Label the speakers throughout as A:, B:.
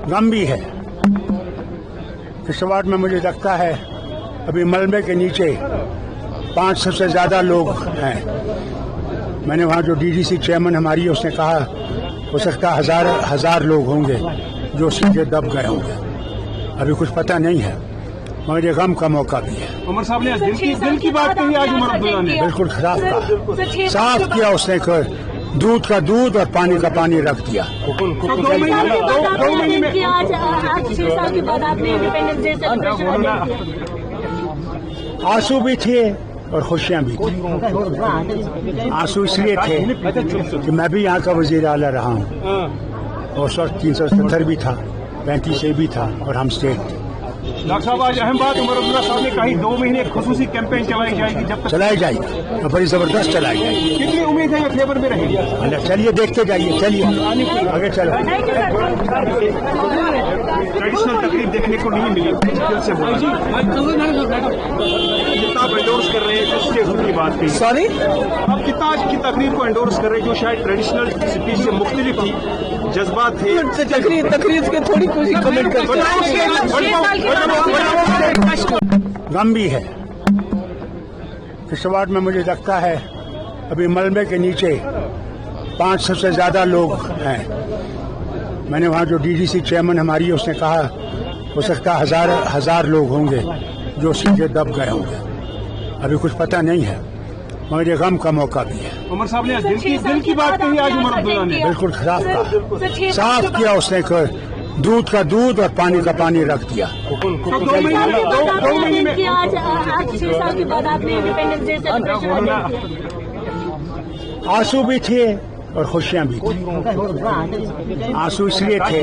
A: गम भी है। इस वार्ड में मुझे लगता है अभी मलबे के नीचे 500 से ज़्यादा लोग हैं। मैंने वहाँ जो डीडीसी चेयरमैन हमारी है उसने कहा हो सकता है हजार लोग होंगे जो सीधे दब गए होंगे। अभी कुछ पता नहीं है, मगर ये गम का मौका भी है।
B: उमर साहब ने दिल की बात कही आज उमर अब्दुल्ला ने,
A: बिल्कुल खराब कहा, साफ किया उसने दूध का दूध और पानी का पानी रख दिया।
B: दो महीने में
C: आज 6 साल के बाद आपने इंडिपेंडेंस डे सेलिब्रेशन
A: आंसू भी थे और खुशियां भी थी। आंसू इसलिए थे कि मैं भी यहाँ का वजीर आला रहा हूँ और 370 भी था, 35 से भी था और हम स्टेट थे।
B: डॉक्टर साहब आज अहम बात उमर अब्दुल्ला साहब ने कही 2 महीने खुसूसी कैंपेन चलाई जाएगी, जब तक
A: चलाई जाएगी और बड़ी जबरदस्त चलाई जाएगी।
B: कितनी उम्मीद है ये फेवर में रहेगी?
A: चलिए देखते जाइए, चलिए आगे चलो।
B: ट्रेडिशनल तकरीब देखने को नहीं मिली, दिल से बोला जितना आप एंडोर्स कर रहे हैं जो स्टेट की बात कही,
A: सॉरी
B: आप कितना आज की तकरीर को एंडोर्स कर रहे हैं जो शायद ट्रेडिशनल स्पीच से मुख्तलिफ थी, जज्बात थे।
D: तकरीर के थोड़ी कुछ कमेंट करते
A: गम भी है। इस वार्ड में मुझे लगता है अभी मलबे के नीचे 500 से ज़्यादा लोग हैं। मैंने वहाँ जो डीडीसी चेयरमैन हमारी है उसने कहा हो सकता है हजार लोग होंगे जो सीधे दब गए होंगे। अभी कुछ पता नहीं है, मगर ये गम का मौका भी है।
B: उमर साहब ने दिल की बात कही आज उमर अब्दुल्ला ने,
A: बिल्कुल खराब कहा, साफ किया उसने दूध का दूध और पानी का पानी रख दिया।
B: दो महीने में
C: आज 6 साल के बाद आपने इंडिपेंडेंस डे सेलिब्रेशन
A: आंसू भी थे और खुशियां भी थी। आंसू इसलिए थे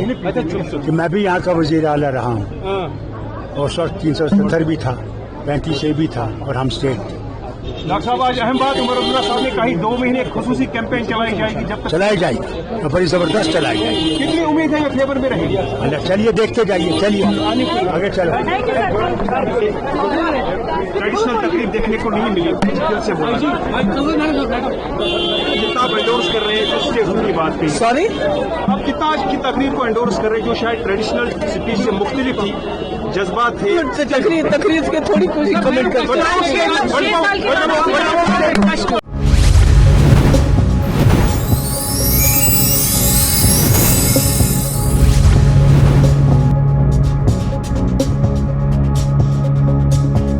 A: कि मैं भी यहाँ का वजीर आला रहा हूँ और 370 भी था, 35 से भी था और हम स्टेट थे।
B: डॉक्टर साहब आज अहम बात उमर अब्दुल्ला साहब ने कही 2 महीने खुसूसी कैंपेन चलाई जाएगी, जब तक
A: चलाई जाएगी और बड़ी जबरदस्त चलाई जाएगी।
B: कितनी उम्मीद है ये फेवर में रहेगी?
A: चलिए देखते जाइए, चलिए आगे चलो।
B: ट्रेडिशनल तकरीब देखने को नहीं मिली, दिल से बोला जितना आप एंडोर्स कर रहे हैं जो स्टेट की बात कही,
D: सॉरी
B: आप कितना आज की तकरीर को एंडोर्स कर रहे हैं जो शायद ट्रेडिशनल स्पीच से मुख्तलिफ थी, जज्बात थे।
D: तकरीर के थोड़ी कुछ कमेंट करते